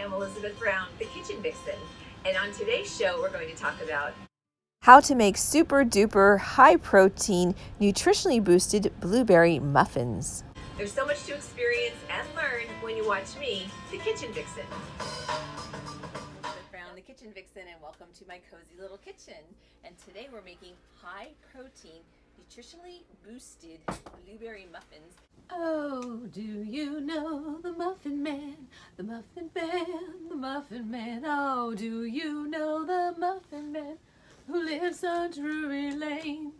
am Elizabeth Brown, the Kitchen Vixen, and on today's show we're going to talk about how to make super duper high protein, nutritionally boosted blueberry muffins. There's so much to experience and learn when you watch me, the Kitchen Vixen. Elizabeth Brown, the Kitchen Vixen, and welcome to my cozy little kitchen. And today we're making high protein, nutritionally boosted blueberry muffins. Oh, do you know the Muffin Man, the Muffin Man, the Muffin Man? Oh, do you know the Muffin Man who lives on Drury Lane?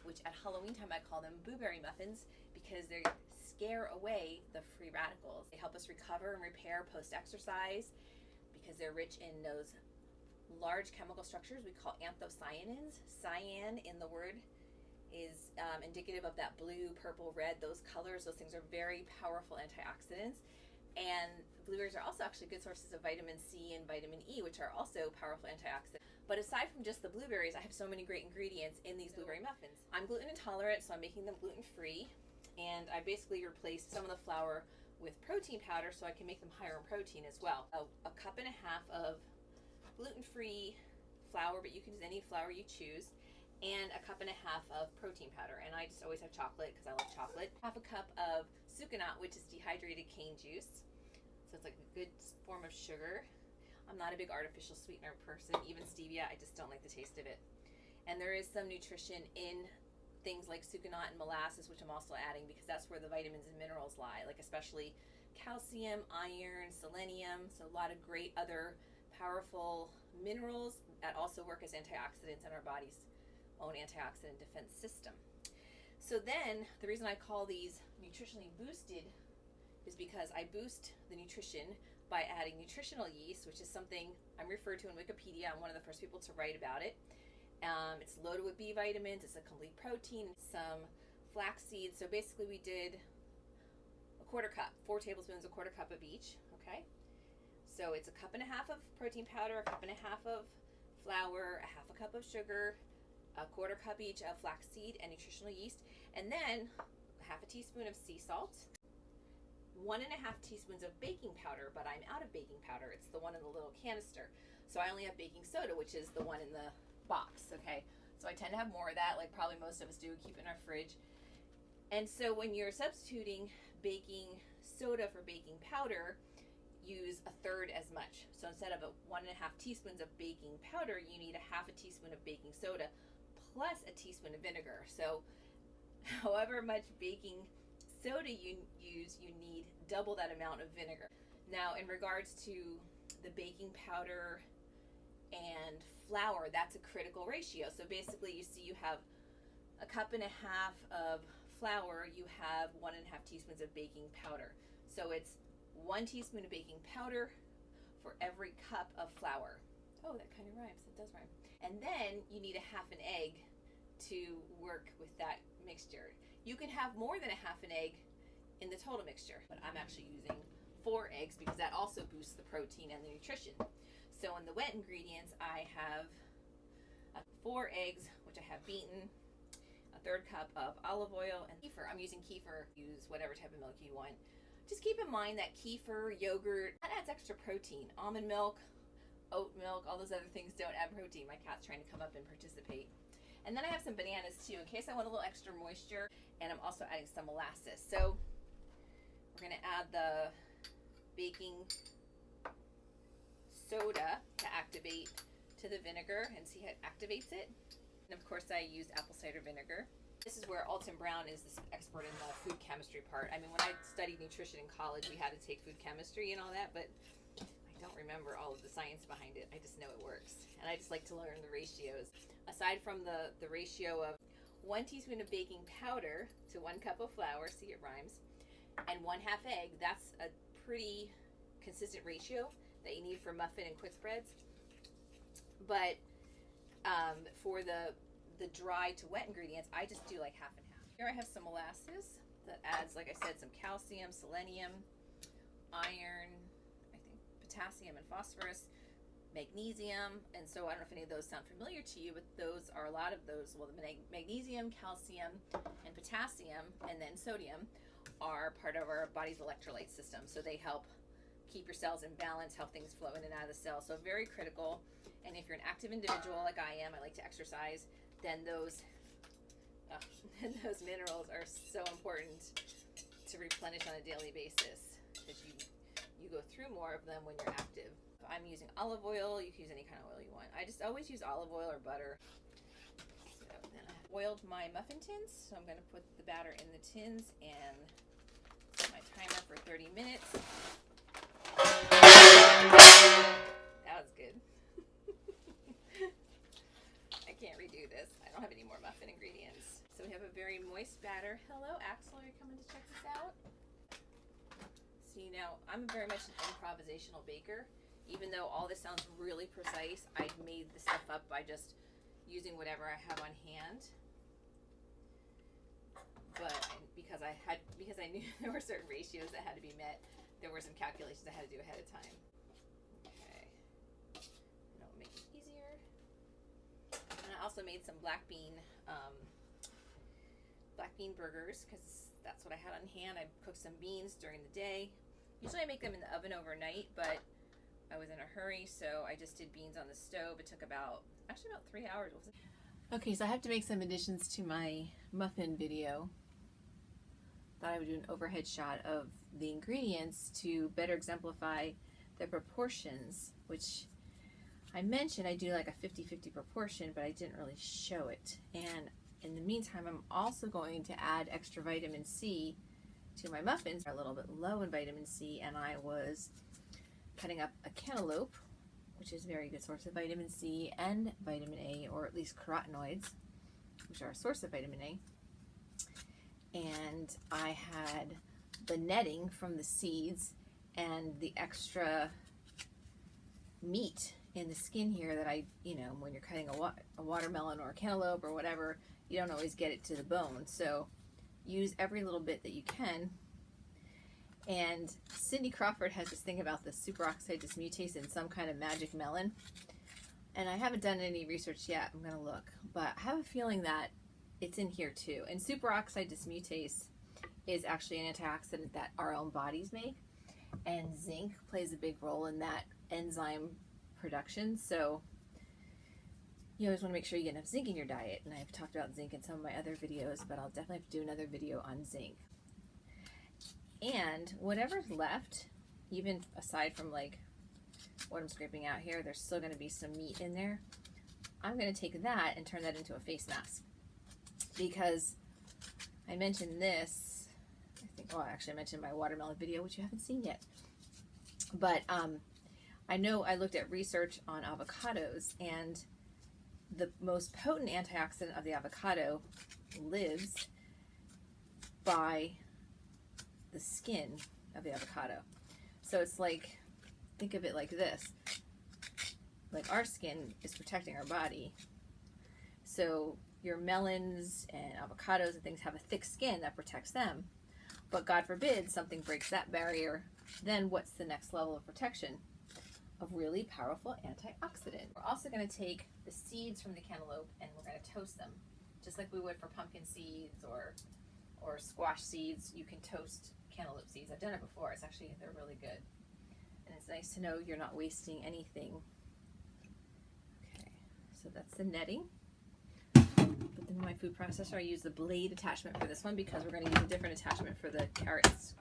Which at Halloween time I call them blueberry muffins because they scare away the free radicals. They help us recover and repair post-exercise because they're rich in those large chemical structures we call anthocyanins. Cyan in the word is indicative of that blue, purple, red, those colors. Those things are very powerful antioxidants. And blueberries are also actually good sources of vitamin C and vitamin E, which are also powerful antioxidants. But aside from just the blueberries, I have so many great ingredients in these blueberry muffins. I'm gluten intolerant, so I'm making them gluten-free. And I basically replaced some of the flour with protein powder so I can make them higher in protein as well. A cup and a half of gluten-free flour, but you can use any flour you choose, and a cup and a half of protein powder. And I just always have chocolate because I love chocolate. Half a cup of sucanat, which is dehydrated cane juice. So it's like a good form of sugar. I'm not a big artificial sweetener person. Even stevia, I just don't like the taste of it. And there is some nutrition in things like sucanat and molasses, which I'm also adding because that's where the vitamins and minerals lie, like especially calcium, iron, selenium. So a lot of great other powerful minerals that also work as antioxidants in our body's own antioxidant defense system. So then the reason I call these nutritionally boosted is because I boost the nutrition by adding nutritional yeast, which is something I'm referred to in Wikipedia. I'm one of the first people to write about it. It's loaded with B vitamins, it's a complete protein, some flax seeds. So basically we did a quarter cup, 4 tablespoons, a quarter cup of each, okay? So it's a cup and a half of protein powder, a cup and a half of flour, a half a cup of sugar, a quarter cup each of flaxseed and nutritional yeast, and then half a teaspoon of sea salt, 1.5 teaspoons of baking powder, but I'm out of baking powder. It's the one in the little canister. So I only have baking soda, which is the one in the box, okay? So I tend to have more of that, like probably most of us do, keep it in our fridge. And so when you're substituting baking soda for baking powder, use a third as much. So instead of 1.5 teaspoons of baking powder, you need a half a teaspoon of baking soda plus a teaspoon of vinegar. So however much baking soda you use, you need double that amount of vinegar. Now in regards to the baking powder and flour, that's a critical ratio. So basically you see you have a cup and a half of flour, you have 1.5 teaspoons of baking powder. So it's 1 teaspoon of baking powder for every cup of flour. Oh, that kind of rhymes. It does rhyme. And then you need a half an egg to work with that mixture. You can have more than a half an egg in the total mixture, but I'm actually using 4 eggs because that also boosts the protein and the nutrition. So in the wet ingredients, I have 4 eggs, which I have beaten, a 1/3 cup of olive oil, and kefir. I'm using kefir. Use whatever type of milk you want. Just keep in mind that kefir, yogurt, that adds extra protein. Almond milk, oat milk, all those other things don't add protein. My cat's trying to come up and participate. And then I have some bananas too, in case I want a little extra moisture, and I'm also adding some molasses. So we're gonna add the baking soda to activate to the vinegar and see how it activates it. And of course I used apple cider vinegar. This is where Alton Brown is the expert in the food chemistry part. I mean, when I studied nutrition in college, we had to take food chemistry and all that, but I don't remember all of the science behind it. I just know it works. And I just like to learn the ratios. Aside from the ratio of 1 teaspoon of baking powder to 1 cup of flour, see it rhymes, and 1/2 egg, that's a pretty consistent ratio that you need for muffin and quick spreads. But for the dry to wet ingredients, I just do like half and half. Here I have some molasses that adds, like I said, some calcium, selenium, iron, I think potassium and phosphorus, magnesium, and so I don't know if any of those sound familiar to you, but those are a lot of those. Well, the magnesium, calcium, and potassium, and then sodium are part of our body's electrolyte system. So they help keep your cells in balance, help things flow in and out of the cell. So very critical. And if you're an active individual like I am, I like to exercise, then those minerals are so important to replenish on a daily basis, because you go through more of them when you're active. I'm using olive oil. You can use any kind of oil you want. I just always use olive oil or butter. So then I oiled my muffin tins, so I'm going to put the batter in the tins and set my timer for 30 minutes. That was good. I can't redo this. I don't have any more muffin ingredients. So we have a very moist batter. Hello, Axel, are you coming to check this out? See, now I'm very much an improvisational baker. Even though all this sounds really precise, I made this stuff up by just using whatever I have on hand. But because I knew there were certain ratios that had to be met, there were some calculations I had to do ahead of time. Okay, and I'll make it easier. And I also made some black bean burgers, because that's what I had on hand. I cooked some beans during the day. Usually I make them in the oven overnight, but I was in a hurry, so I just did beans on the stove. It took about 3 hours. Okay, so I have to make some additions to my muffin video. Thought I would do an overhead shot of the ingredients to better exemplify the proportions, which I mentioned I do like a 50-50 proportion, but I didn't really show it. And in the meantime, I'm also going to add extra vitamin C to my muffins. They're a little bit low in vitamin C, and I was cutting up a cantaloupe, which is a very good source of vitamin C and vitamin A, or at least carotenoids, which are a source of vitamin A. And I had the netting from the seeds and the extra meat in the skin here that when you're cutting a watermelon or a cantaloupe or whatever, you don't always get it to the bone. So use every little bit that you can. And Cindy Crawford has this thing about the superoxide dismutase in some kind of magic melon. And I haven't done any research yet. I'm going to look. But I have a feeling that it's in here too. And superoxide dismutase is actually an antioxidant that our own bodies make. And zinc plays a big role in that enzyme production. So you always want to make sure you get enough zinc in your diet. And I've talked about zinc in some of my other videos, but I'll definitely have to do another video on zinc. And whatever's left, even aside from like what I'm scraping out here, there's still going to be some meat in there. I'm going to take that and turn that into a face mask, because I mentioned this, I mentioned my watermelon video, which you haven't seen yet. But I know I looked at research on avocados, and the most potent antioxidant of the avocado lives by the skin of the avocado. So it's like, think of it like this. Like our skin is protecting our body. So your melons and avocados and things have a thick skin that protects them. But God forbid something breaks that barrier, then what's the next level of protection? A really powerful antioxidant. We're also going to take the seeds from the cantaloupe and we're going to toast them, just like we would for pumpkin seeds or squash seeds. You can toast cantaloupe seeds. I've done it before. They're really good. And it's nice to know you're not wasting anything. Okay, so that's the netting. But then my food processor, I use the blade attachment for this one because we're going to use a different attachment for the carrots.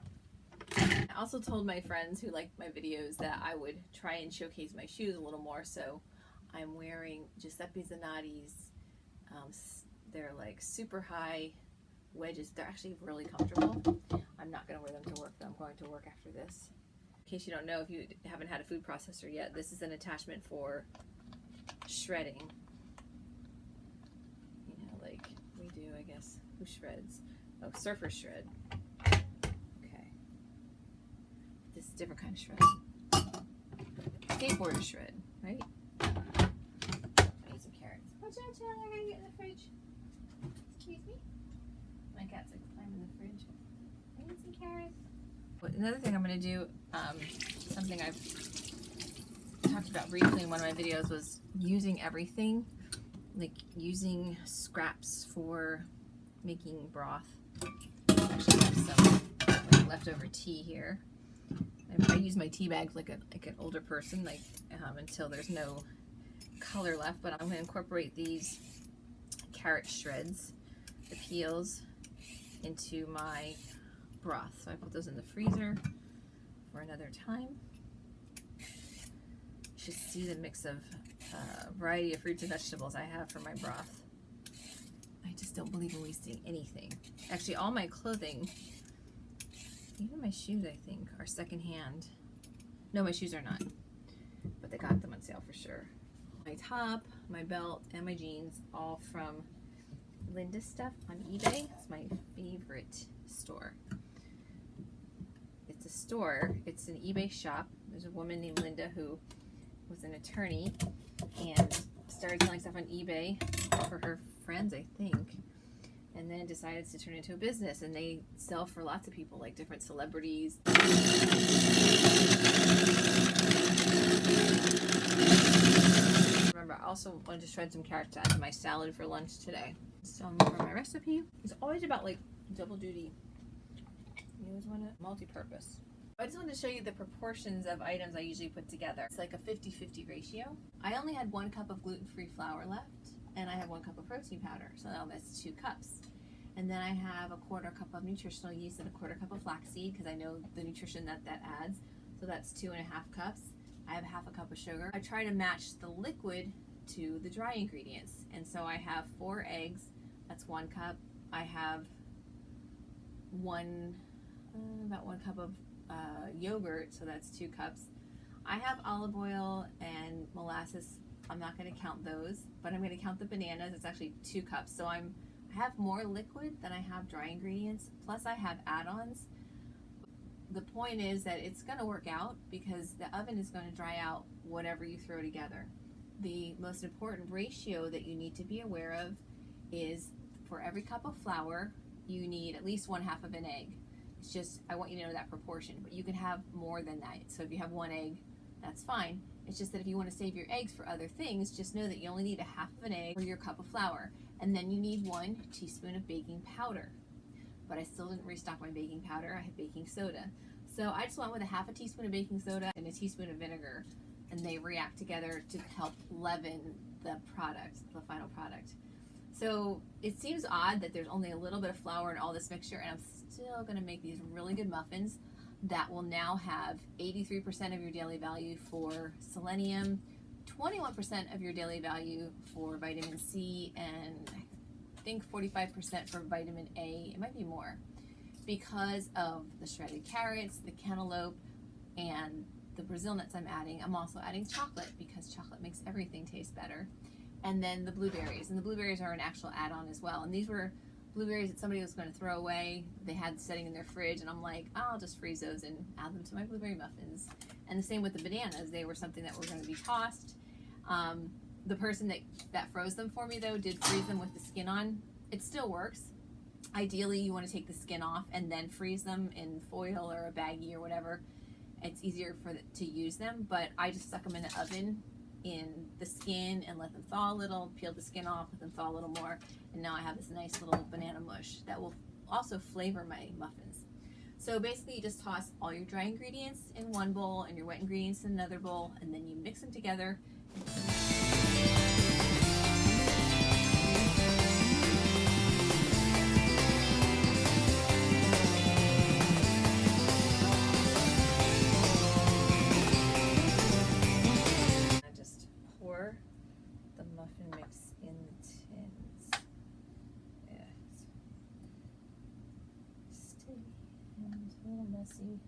I also told my friends who liked my videos that I would try and showcase my shoes a little more, so I'm wearing Giuseppe Zanotti's. They're like super high wedges. They're actually really comfortable. I'm not going to wear them to work, though. I'm going to work after this. In case you don't know, if you haven't had a food processor yet, this is an attachment for shredding. You know, like we do, I guess. Who shreds? Oh, surfers shred. This is a different kind of shred. Skateboarder shred, right? I need some carrots. Watch out, child, I gotta get in the fridge. Excuse me? My cat's like climbing the fridge. I need some carrots. Another thing I'm gonna do, something I've talked about briefly in one of my videos, was using everything, like using scraps for making broth. I actually have some like leftover tea here. I use my tea bags like an older person, like until there's no color left. But I'm going to incorporate these carrot shreds, the peels, into my broth. So I put those in the freezer for another time. Just see the mix of variety of fruits and vegetables I have for my broth. I just don't believe in wasting anything. Actually, all my clothing, even my shoes, I think, are secondhand. No, my shoes are not, but they got them on sale for sure. My top, my belt, and my jeans, all from Linda Stuff on eBay. It's my favorite store. It's a store, it's an eBay shop. There's a woman named Linda who was an attorney and started selling stuff on eBay for her friends, I think, and then decided to turn it into a business, and they sell for lots of people, like different celebrities. Remember, I also wanted to shred some carrots to add to my salad for lunch today. So for my recipe, it's always about like double duty. You always want to multi-purpose. I just wanted to show you the proportions of items I usually put together. It's like a 50-50 ratio. I only had 1 cup of gluten-free flour left, and I have 1 cup of protein powder, so that's 2 cups. And then I have a 1/4 cup of nutritional yeast and a 1/4 cup of flaxseed, because I know the nutrition that adds. So that's 2.5 cups. I have 1/2 cup of sugar. I try to match the liquid to the dry ingredients, and so I have 4 eggs. That's 1 cup. I have about 1 cup of yogurt, so that's 2 cups. I have olive oil and molasses. I'm not going to count those, but I'm going to count the bananas. It's actually 2 cups. So I have more liquid than I have dry ingredients, plus I have add-ons. The point is that it's going to work out because the oven is going to dry out whatever you throw together. The most important ratio that you need to be aware of is for every cup of flour, you need at least 1/2 of an egg. It's just, I want you to know that proportion, but you can have more than that. So if you have 1 egg, that's fine. It's just that if you want to save your eggs for other things, just know that you only need 1/2 of an egg for your cup of flour. And then you need 1 teaspoon of baking powder. But I still didn't restock my baking powder. I had baking soda. So I just went with 1/2 teaspoon of baking soda and a teaspoon of vinegar, and they react together to help leaven the product, the final product. So it seems odd that there's only a little bit of flour in all this mixture, and I'm still going to make these really good muffins that will now have 83% of your daily value for selenium, 21% of your daily value for vitamin C, and I think 45% for vitamin A. It might be more because of the shredded carrots, the cantaloupe, and the Brazil nuts I'm adding. I'm also adding chocolate because chocolate makes everything taste better. And then the blueberries, and the blueberries are an actual add-on as well. And these were blueberries that somebody was going to throw away. They had sitting in their fridge, and I'm like, I'll just freeze those and add them to my blueberry muffins. And the same with the bananas. They were something that were going to be tossed. The person that froze them for me, though, did freeze them with the skin on. It still works. Ideally, you want to take the skin off and then freeze them in foil or a baggie or whatever. It's easier to use them, but I just stuck them in the oven in the skin and let them thaw a little, peeled the skin off, let them thaw a little more, and now I have this nice little banana mush that will also flavor my muffins. So basically you just toss all your dry ingredients in one bowl and your wet ingredients in another bowl, and then you mix them together. The muffin mix in the tins. Yeah, it's sticky and a little messy.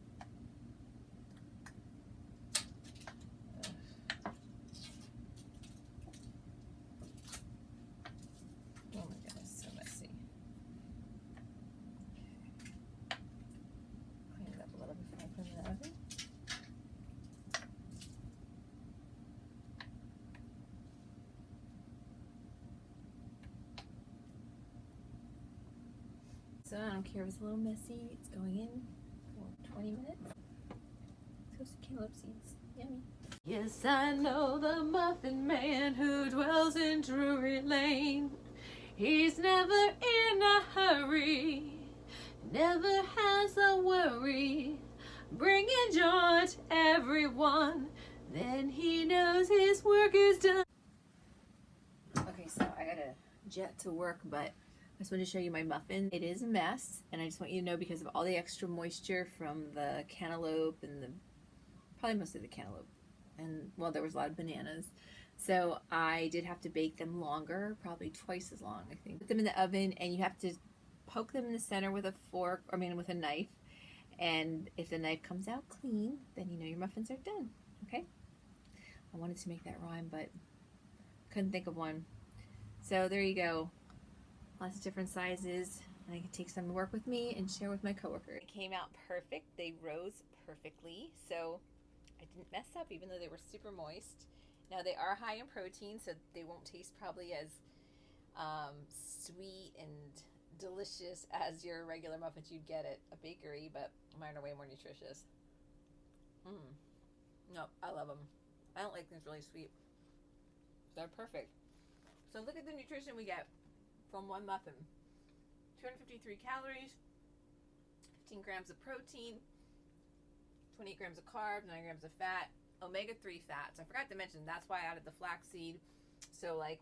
Oh my goodness, so messy. Okay. Clean it up a little before I put it in the oven. So I don't care if it's a little messy, it's going in for 20 minutes. Toasted cantaloupe seeds, yummy. Yes, I know the Muffin Man who dwells in Drury Lane. He's never in a hurry, never has a worry bringing joy to everyone. Then he knows his work is done. Okay, so I gotta jet to work, but I just wanted to show you my muffin. It is a mess, and I just want you to know because of all the extra moisture from the cantaloupe and probably mostly the cantaloupe, and well, there was a lot of bananas. So I did have to bake them longer, probably twice as long, I think. Put them in the oven, and you have to poke them in the center with a fork, with a knife. And if the knife comes out clean, then you know your muffins are done, okay? I wanted to make that rhyme, but couldn't think of one. So there you go. Lots of different sizes, and I can take some to work with me and share with my coworkers. It came out perfect. They rose perfectly, so I didn't mess up even though they were super moist. Now they are high in protein, so they won't taste probably as sweet and delicious as your regular muffins you'd get at a bakery, but mine are way more nutritious. No, I love them. I don't like things really sweet. They're perfect. So look at the nutrition we get from one muffin. 253 calories, 15 grams of protein, 28 grams of carbs, 9 grams of fat, omega-3 fats. I forgot to mention, that's why I added the flaxseed. So like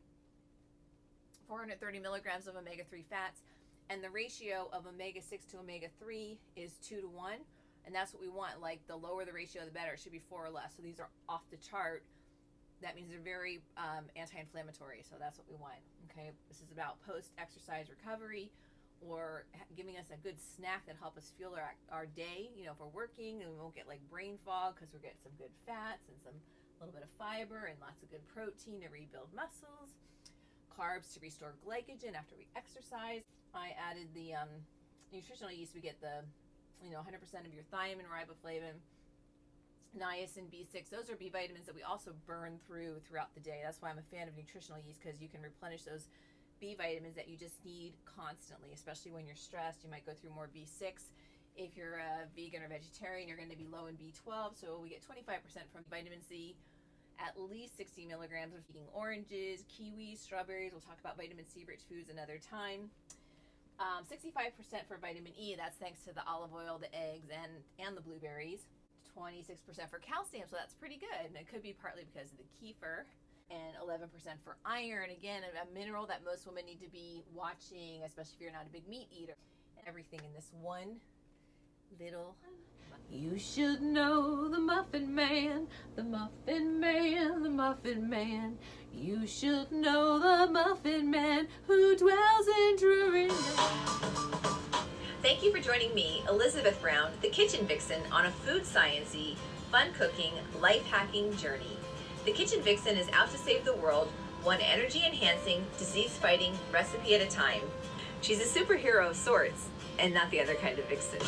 430 milligrams of omega-3 fats, and the ratio of omega-6 to omega-3 is 2 to 1, and that's what we want. Like the lower the ratio, the better. It should be 4 or less. So these are off the chart. That means they're very anti-inflammatory, so that's what we want. Okay, this is about post-exercise recovery, or giving us a good snack that help us fuel our day, you know, if we're working, and we won't get like brain fog because we're getting some good fats and some little bit of fiber and lots of good protein to rebuild muscles, carbs to restore glycogen after we exercise. I added the nutritional yeast. We get the 100% of your thiamine, riboflavin, niacin, B6. Those are B vitamins that we also burn throughout the day. That's why I'm a fan of nutritional yeast, because you can replenish those B vitamins that you just need constantly, especially when you're stressed. You might go through more B6. If you're a vegan or vegetarian, you're going to be low in B12, so we get 25% from vitamin C, at least 60 milligrams of eating oranges, kiwis, strawberries. We'll talk about vitamin C rich foods another time. 65% for vitamin E. That's thanks to the olive oil, the eggs, and the blueberries. 26% for calcium, so that's pretty good. And it could be partly because of the kefir. And 11% for iron, again, a mineral that most women need to be watching, especially if you're not a big meat eater. Everything in this one little muffin. You should know the Muffin Man, the Muffin Man, the Muffin Man. You should know the Muffin Man who dwells in Drury Lane. Thank you for joining me, Elizabeth Brown, the Kitchen Vixen, on a food sciencey, fun cooking, life hacking journey. The Kitchen Vixen is out to save the world, one energy-enhancing, disease-fighting recipe at a time. She's a superhero of sorts, and not the other kind of vixen.